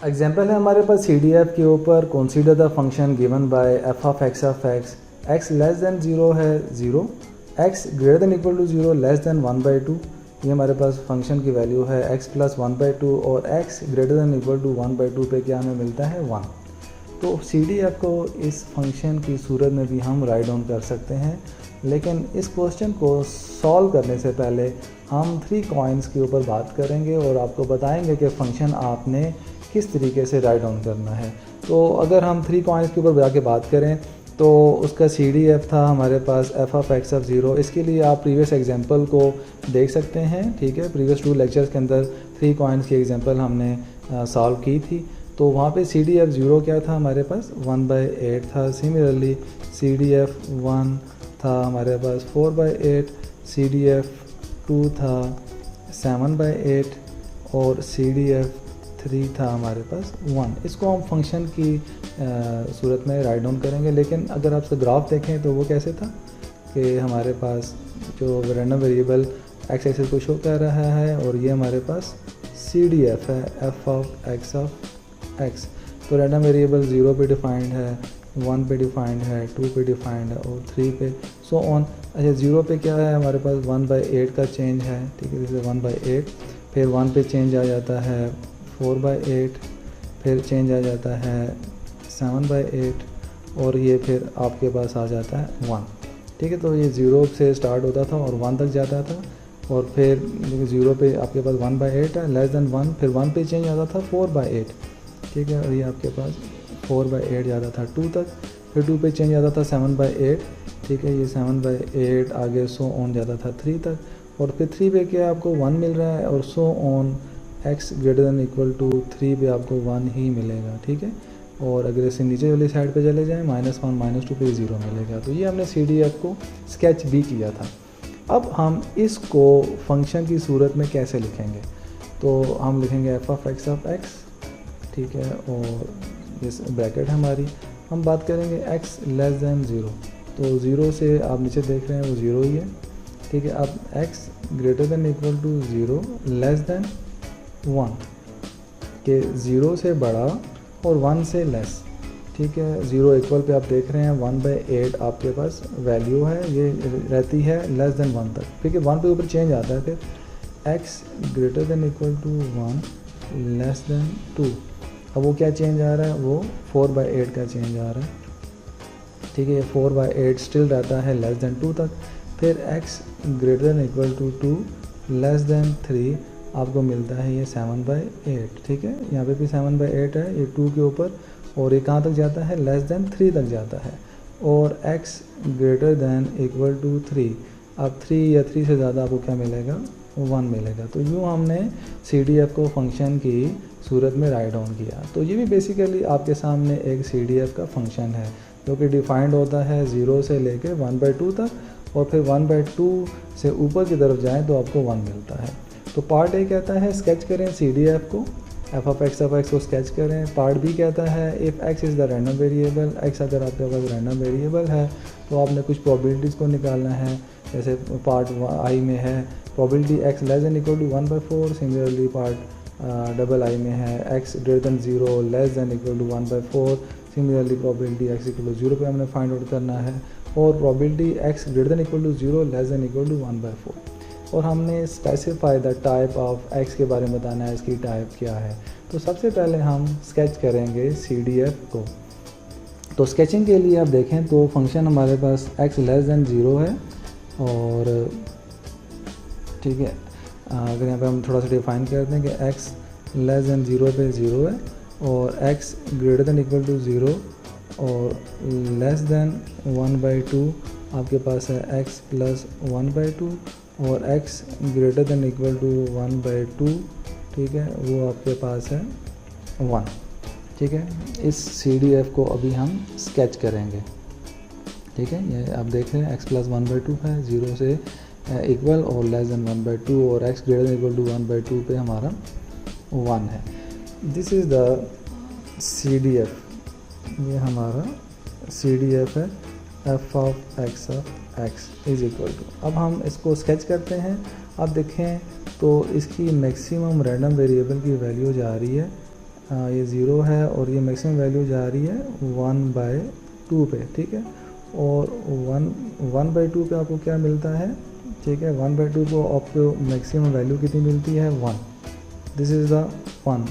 Example है हमारे पास CDF के ऊपर consider the function given by f of x less than 0 है 0, x greater than equal to 0 less than 1/2। ये हमारे पास फंक्शन की वैल्यू है x प्लस 1/2 और x greater than equal to 1/2 पे क्या हमें मिलता है 1। तो CDF को इस फंक्शन की सूरत में भी हम राइट डाउन कर सकते हैं, लेकिन इस क्वेश्चन को सॉल्व करने से पहले हम 3 कॉइन्स के ऊपर बात करेंगे और आपको बताएंगे कि फ़ंक्शन आपने किस तरीके से राइट डाउन करना है। तो अगर हम 3 कॉइन्स के ऊपर जाके बात करें तो उसका CDF था हमारे पास एफ ऑफ एक्स ऑफ 0। इसके लिए आप प्रीवियस एग्जांपल को देख सकते हैं, ठीक है। प्रीवियस 2 लेक्चर्स के अंदर 3 कॉइन्स की एग्जांपल हमने सॉल्व की थी, तो वहाँ पे CDF 0 क्या था हमारे पास 1/8 था। सिमिलरली CDF 1 था हमारे पास 4/8, CDF 2 था 7/8 और CDF 3 था हमारे पास 1। इसको हम फंक्शन की सूरत में राइट डाउन करेंगे, लेकिन अगर आप इसका ग्राफ देखें तो वो कैसे था कि हमारे पास जो रैंडम वेरिएबल एक्स एक्सिस को शो कर रहा है और ये हमारे पास CDF है एफ ऑफ एक्स। तो रैंडम वेरिएबल 0 पे डिफाइंड है, 1 पे डिफाइंड है, 2 पे डिफाइंड है और 3 पे सो ऑन। अच्छा 0 पे क्या है हमारे पास 1/8 का चेंज है, ठीक है, जैसे 1/8, फिर 1 पे चेंज आ जाता है 4/8, फिर चेंज आ जाता है 7/8 और ये फिर आपके पास आ जाता है 1, ठीक है। तो ये 0 से स्टार्ट होता था और 1 तक जाता था और फिर 0 पे आपके पास 1/8 है लेस देन 1, फिर 1 पे चेंज आता था 4/8, ठीक है, और ये आपके पास 4/8 जाता था 2 तक, फिर 2 पे चेंज आता था 7/8, ठीक है, ये 7/8 आगे सो ऑन जाता था 3 तक और फिर 3 पे क्या आपको 1 मिल रहा है और so on x greater than equal to 3 पे आपको 1 ही मिलेगा, ठीक है। और अगर इसे नीचे वाली साइड पे चले जाएं -1 -2 पे 0 मिलेगा। तो ये हमने CDF को स्केच भी किया था। अब हम इसको फंक्शन की सूरत में कैसे लिखेंगे, तो हम लिखेंगे एफ ऑफ एक्स, ठीक है, और इस ब्रैकेट हमारी हम बात करेंगे x लेस देन 0। तो 0 से आप नीचे देख रहे हैं वो 0 ही है, ठीक है। अब x greater than equal to 0 less than 1 के 0 से बड़ा और 1 से लेस, ठीक है। 0 इक्वल पे आप देख रहे हैं 1/8 आपके पास वैल्यू है, ये रहती है लेस देन 1 तक, ठीक है। 1 पे ऊपर चेंज आता है, फिर x greater than equal to 1 less than 2। अब वो क्या चेंज आ रहा है, वो 4/8 का चेंज आ रहा है, ठीक है। ये 4/8 स्टिल रहता है लेस देन 2 तक। फिर x greater than equal to 2 less than 3 आपको मिलता है ये 7/8, ठीक है। यहाँ पे भी 7/8 है, ये 2 के ऊपर, और ये कहाँ तक जाता है लेस देन 3 तक जाता है। और x greater than equal to 3, अब 3 या 3 से ज़्यादा आपको क्या मिलेगा 1 मिलेगा। तो यूँ हमने CDF को फंक्शन की सूरत में राइट डाउन किया। तो ये भी बेसिकली आपके सामने एक CDF का फंक्शन है जो कि डिफाइंड होता है 0 से लेके 1/2 तक, और फिर 1/2 से ऊपर की तरफ जाएँ तो आपको 1 मिलता है। तो पार्ट ए कहता है स्केच करें CDF को, एफ ऑफ एक्स को स्केच करें। पार्ट बी कहता है if x is the random variable, x अगर आपके पास रैंडम वेरिएबल है तो आपने कुछ प्रोबेबिलिटीज़ को निकालना है। जैसे पार्ट आई में है probability x less than equal to 1/4, similarly part double I में है x greater than 0 less than equal to 1/4, similarly probability x equal to 0 पे हमने फाइंड आउट करना है, और probability x greater than equal to 0 less than equal to 1/4। और हमने specify the type of x के बारे में बताना है, इसकी टाइप क्या है। तो सबसे पहले हम स्केच करेंगे CDF को। तो स्केचिंग के लिए आप देखें तो फंक्शन हमारे पास x लेस देन 0 है, और ठीक है, अगर यहाँ पे हम थोड़ा सा डिफाइन करते हैं कि x लेस देन 0 पे 0 है, और x greater than equal to 0 और लेस देन 1/2 आपके पास है x प्लस 1/2, और x greater than equal to 1/2, ठीक है, वो आपके पास है 1, ठीक है। इस CDF को अभी हम स्केच करेंगे, ठीक है। ये आप देख रहे हैं x प्लस 1/2 है, 0 से इक्वल और लेस देन 1/2, और x greater than equal to 1/2 पे हमारा 1 है। दिस इज़ द CDF, ये हमारा CDF है f of x is equal to. अब हम इसको स्केच करते हैं। अब देखें तो इसकी मैक्सिमम रैंडम वेरिएबल की वैल्यू जा रही है ये 0 है और ये मैक्सिमम वैल्यू जा रही है 1/2 पे, ठीक है। और 1/2 पे आपको क्या मिलता है, ठीक है, 1/2 को आपको मैक्सिमम वैल्यू कितनी मिलती है 1, दिस इज़ द 1।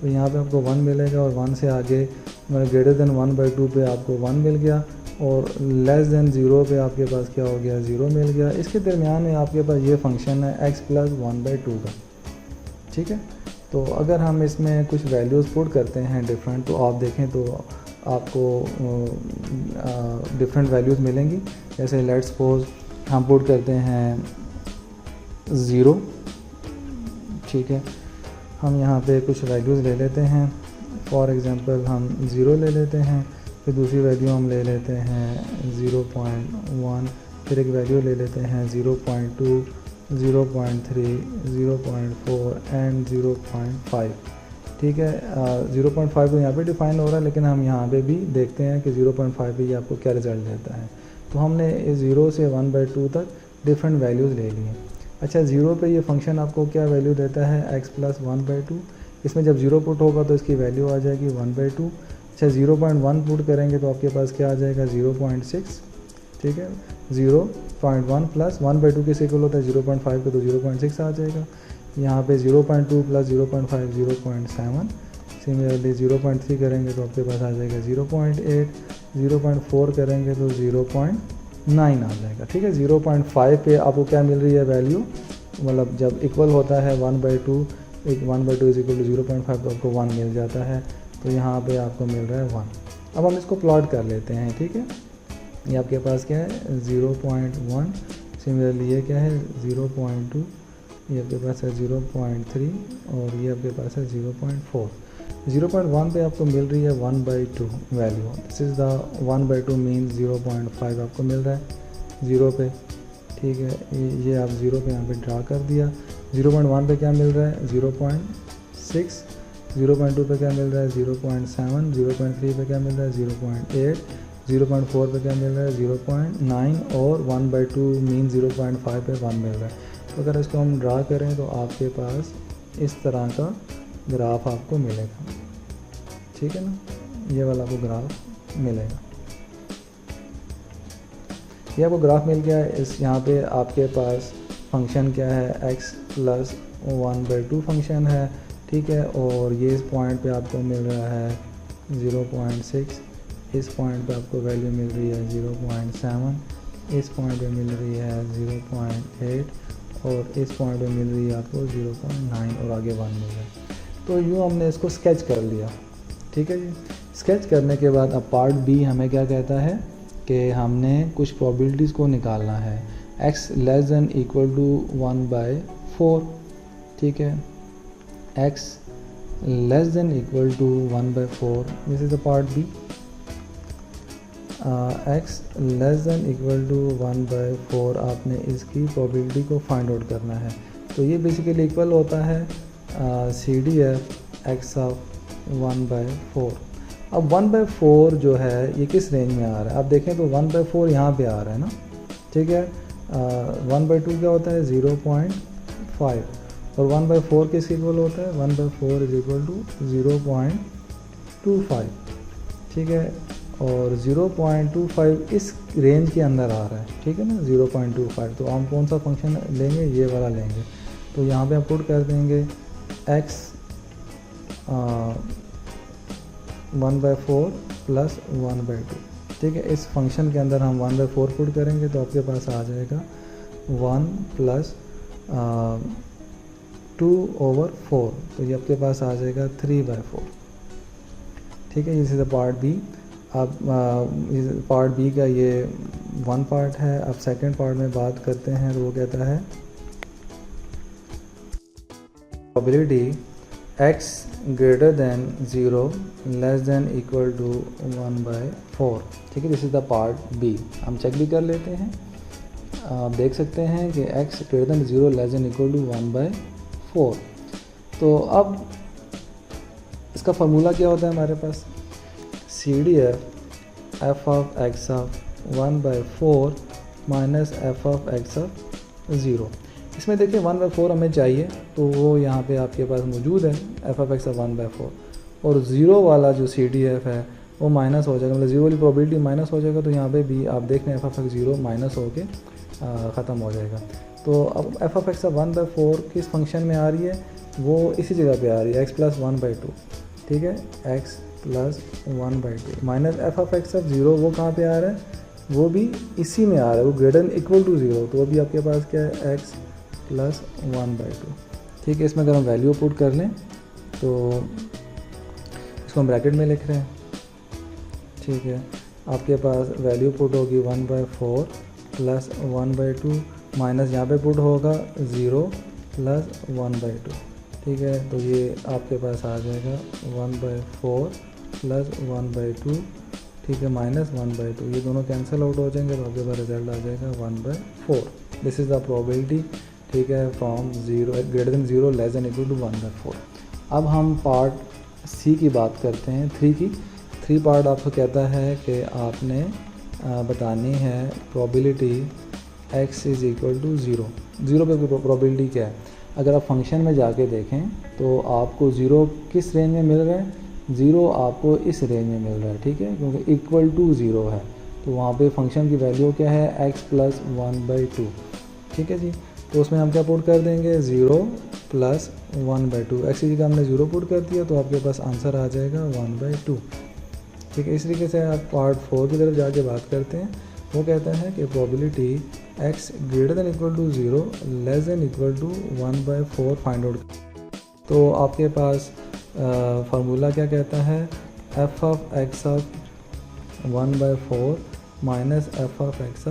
तो यहाँ पे आपको 1 मिलेगा और 1 से आगे मतलब ग्रेटर देन 1/2 पे आपको 1 मिल गया और लेस देन 0 पे आपके पास क्या हो गया 0 मिल गया। इसके दरमियान में आपके पास ये फंक्शन है x + 1/2 का, ठीक है। तो अगर हम इसमें कुछ वैल्यूज़ पुट करते हैं डिफरेंट, तो आप देखें तो आपको डिफरेंट वैल्यूज़ मिलेंगी। जैसे लेट्स सपोज हम पुट करते हैं 0, ठीक है। हम यहाँ पे कुछ वैल्यूज़ ले लेते हैं, फॉर एग्ज़ाम्पल हम 0 ले लेते हैं, फिर दूसरी वैल्यू हम ले लेते हैं 0.1, फिर एक वैल्यू ले लेते हैं 0.2, 0.3, 0.4 एंड 0.5, ठीक है। 0.5 तो यहाँ पे डिफ़ाइन हो रहा है, लेकिन हम यहाँ पे भी देखते हैं कि 0.5 पे ये आपको क्या रिज़ल्ट देता है। तो हमने 0 से 1/2 तक डिफरेंट वैल्यूज़ ले ली हैं। अच्छा, 0 पे ये फंक्शन आपको क्या वैल्यू देता है x + 1/2। इसमें जब 0 पुट होगा तो इसकी वैल्यू आ जाएगी 1/2। अच्छा, 0.1 पुट करेंगे तो आपके पास क्या आ जाएगा 0.6, ठीक है। 0.1 + 1/2 किस इक्वल होता है 0.5 के, तो 0.6 आ जाएगा। यहाँ पे 0.2 + 0.5 0.7, सिमिलरली 0.3 करेंगे तो आपके पास आ जाएगा 0.8, 0.4 करेंगे तो 0.9 आ जाएगा, ठीक है। 0.5 पे आपको क्या मिल रही है वैल्यू, मतलब जब इक्वल होता है 1/2, 1/2 = 0.5 तो आपको 1 मिल जाता है। तो यहाँ पे आपको मिल रहा है 1। अब हम इसको प्लॉट कर लेते हैं, ठीक है। ये आपके पास क्या है 0.1, सिमिलरली ये क्या है 0.2, ये आपके पास है 0.3 और ये आपके पास है 0.4। 0.1 पे आपको मिल रही है 1/2 value, this is the 1/2 mean 0.5 आपको मिल रहा है 0 पे, ठीक है। ये आप 0 पे यहाँ पे ड्रा कर दिया। 0.1 पे क्या मिल रहा है 0.6, 0.2 पे क्या मिल रहा है 0.7, 0.3 पे क्या मिल रहा है 0.8, 0.4 पे क्या मिल रहा है 0.9 और 1/2 मीन 0.5 पे 1 मिल रहा है। तो अगर इसको हम ड्रा करें तो आपके पास इस तरह का ग्राफ आपको मिलेगा, ठीक है ना। ये वाला आपको ग्राफ मिलेगा, ये आपको ग्राफ मिल गया। इस यहाँ पे आपके पास फंक्शन क्या है x + 1/2 फंक्शन है, ठीक है। और ये इस पॉइंट पे आपको मिल रहा है 0.6, इस पॉइंट पे आपको वैल्यू मिल रही है 0.7, इस पॉइंट पे मिल रही है 0.8 और इस पॉइंट पे मिल रही है आपको 0.9 और आगे 1 मिल रहा है। तो यूँ हमने इसको स्केच कर लिया, ठीक है जी। स्केच करने के बाद अब पार्ट बी हमें क्या कहता है कि हमने कुछ प्रोबेबिलिटीज़ को निकालना है। x < 1/4, ठीक है। x < 1/4, this is the part B. x < 1/4 आपने इसकी प्रोबेबिलिटी को फाइंड आउट करना है। तो ये बेसिकली इक्वल होता है CDF x of 1/4। अब 1/4 जो है ये किस रेंज में आ रहा है, आप देखें तो 1/4 यहाँ पे आ रहा है ना, ठीक है। 1/2 क्या होता है 0.5 और 1/4 किस इक्वल होता है 1/4 = 0.25, ठीक है। और 0.25 इस रेंज के अंदर आ रहा है, ठीक है ना 0.25। तो हम कौन सा फंक्शन लेंगे, ये वाला लेंगे। तो यहाँ पे हम पुट कर देंगे x 1/4 + 1/2, ठीक है। इस फंक्शन के अंदर हम 1/4 पुट करेंगे तो आपके पास आ जाएगा 1 + 2/4, तो ये आपके पास आ जाएगा 3/4, ठीक है। इसी पार्ट बी। अब पार्ट बी का ये 1 पार्ट है। अब सेकंड पार्ट में बात करते हैं तो वो कहता है probability x greater than 0 less than equal to 1/4, ठीक है। This is the part B. हम चेक भी कर लेते हैं, आप देख सकते हैं कि x greater than 0 less than equal to 1/4। तो अब इसका फार्मूला क्या होता है हमारे पास, CDF f of x of 1/4 minus f of x of 0। इसमें देखिए 1/4 हमें चाहिए तो वो यहाँ पे आपके पास मौजूद है f of x of 1/4। और ज़ीरो वाला जो CDF है वो माइनस हो जाएगा, मतलब ज़ीरो वाली प्रोबेबिलिटी माइनस हो जाएगा। तो यहाँ पे भी आप देख रहे हैं f(x) 0 माइनस हो के ख़त्म हो जाएगा। तो अब f(x) 1/4 किस फंक्शन में आ रही है, वो इसी जगह पे आ रही है x + 1/2, ठीक है, x + 1/2 माइनस f(x) 0 वो कहाँ पे आ रहा है, वो भी इसी में आ रहा है, वो ग्रेटर देन इक्वल टू 0। तो अभी आपके पास क्या है, x + 1/2, ठीक है। इसमें अगर हम वैल्यू पुट कर लें तो इसको हम ब्रैकेट में लिख रहे हैं, ठीक है। आपके पास वैल्यू पुट होगी 1/4 + 1/2 माइनस यहाँ पे पुट होगा 0 + 1/2, ठीक है। तो ये आपके पास आ जाएगा 1/4 + 1/2, ठीक है, माइनस 1/2। ये दोनों कैंसिल आउट हो जाएंगे तो आपके पास रिजल्ट आ जाएगा 1/4। दिस इज़ द प्रोबेबिलिटी, ठीक है, from 0 greater than 0 less than equal to 1/4। अब हम पार्ट सी की बात करते हैं, 3 की। 3 पार्ट आपको कहता है कि आपने बतानी है प्रोबेबिलिटी x = 0। 0 पे प्रोबेबिलिटी क्या है, अगर आप फंक्शन में जाके देखें तो आपको 0 किस रेंज में मिल रहा है, 0 आपको इस रेंज में मिल रहा है, ठीक है, क्योंकि इक्वल टू 0 है। तो वहाँ पे फंक्शन की वैल्यू क्या है, x + 1/2, ठीक है जी। तो उसमें हम क्या पुट कर देंगे, 0 + 1/2। x की जगह हमने 0 पुट कर दिया तो आपके पास आंसर आ जाएगा 1/2, ठीक है। इस तरीके से आप पार्ट 4 की तरफ जाके बात करते हैं। वो कहता है कि probability x greater than equal to 0 less than equal to 1/4 find out. तो आपके पास फार्मूला क्या कहता है, f(x) 1/4 माइनस f(x)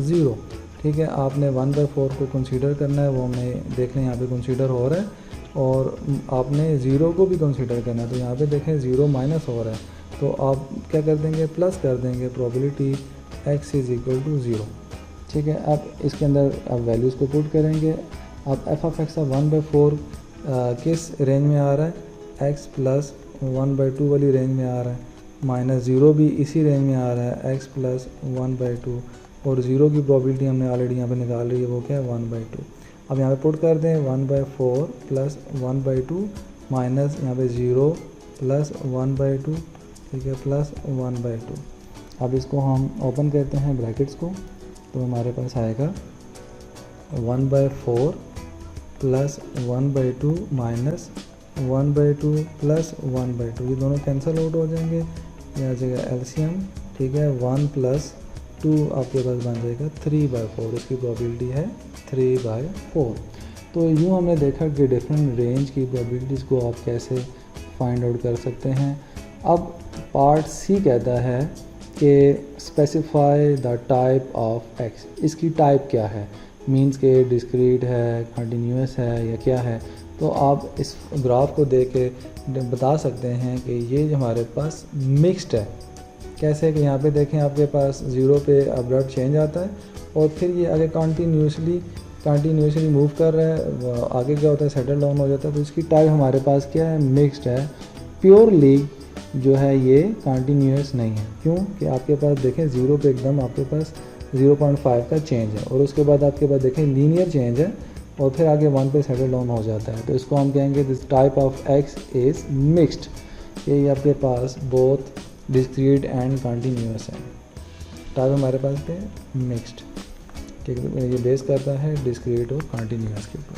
0, ठीक है। आपने 1/4 को कंसीडर करना है, वो हमें देख लें यहाँ पे कंसीडर हो रहा है, और आपने 0 को भी कंसीडर करना है। तो यहाँ पे देखें 0 माइनस हो रहा है, तो आप क्या कर देंगे, प्लस कर देंगे प्रोबेबिलिटी x = 0, ठीक है। अब इसके अंदर आप वैल्यूज़ को पुट करेंगे। अब f(x) 1/4 किस रेंज में आ रहा है, x + 1/2 वाली रेंज में आ रहा है, माइनस 0 भी इसी रेंज में आ रहा है, x + 1/2, और 0 की प्रोबेबिलिटी हमने ऑलरेडी यहाँ पे निकाल ली है, वो क्या है, 1/2। अब यहाँ पे पुट कर दें 1/4 + 1/2 माइनस यहाँ पे 0 + 1/2, ठीक है, प्लस 1/2। अब इसको हम ओपन करते हैं ब्रैकेट्स को, तो हमारे पास आएगा 1/4 + 1/2 माइनस 1/2 + 1/2। ये दोनों कैंसिल आउट हो जाएंगे, यहाँ जगह एलसीएम, ठीक है, 1 + 2 आपके पास बन जाएगा 3/4। इसकी प्रोबेबिलिटी है 3/4। तो यूँ हमने देखा कि डिफरेंट रेंज की प्रोबेबिलिटीज़ को आप कैसे फाइंड आउट कर सकते हैं। अब पार्ट सी कहता है कि specify the type of x. इसकी टाइप क्या है, मींस के डिस्क्रीट है, कंटिन्यूस है, या क्या है। तो आप इस ग्राफ को देख के बता सकते हैं कि ये हमारे पास मिक्स्ड है। कैसे कि यहाँ पे देखें आपके पास 0 पे अब्रप्ट चेंज आता है, और फिर ये आगे कंटिन्यूसली मूव कर रहा है, आगे क्या होता है, सेटल डाउन हो जाता है। तो इसकी टाइप हमारे पास क्या है, मिक्स्ड है। प्योरली जो है ये कंटिन्यूस नहीं है, क्यों कि आपके पास देखें 0 पे एकदम आपके पास 0.5 का चेंज है, और उसके बाद आपके पास देखें लीनियर चेंज है, और फिर आगे 1 पे सेटल डाउन हो जाता है। तो इसको हम कहेंगे this type of x is mixed. ये आपके पास बोथ डिस्क्रीट एंड कंटिन्यूस है। टाइप हमारे पास पे मिक्स्ड, ठीक है। ये बेस करता है डिस्क्रीट और कंटिन्यूस के ऊपर।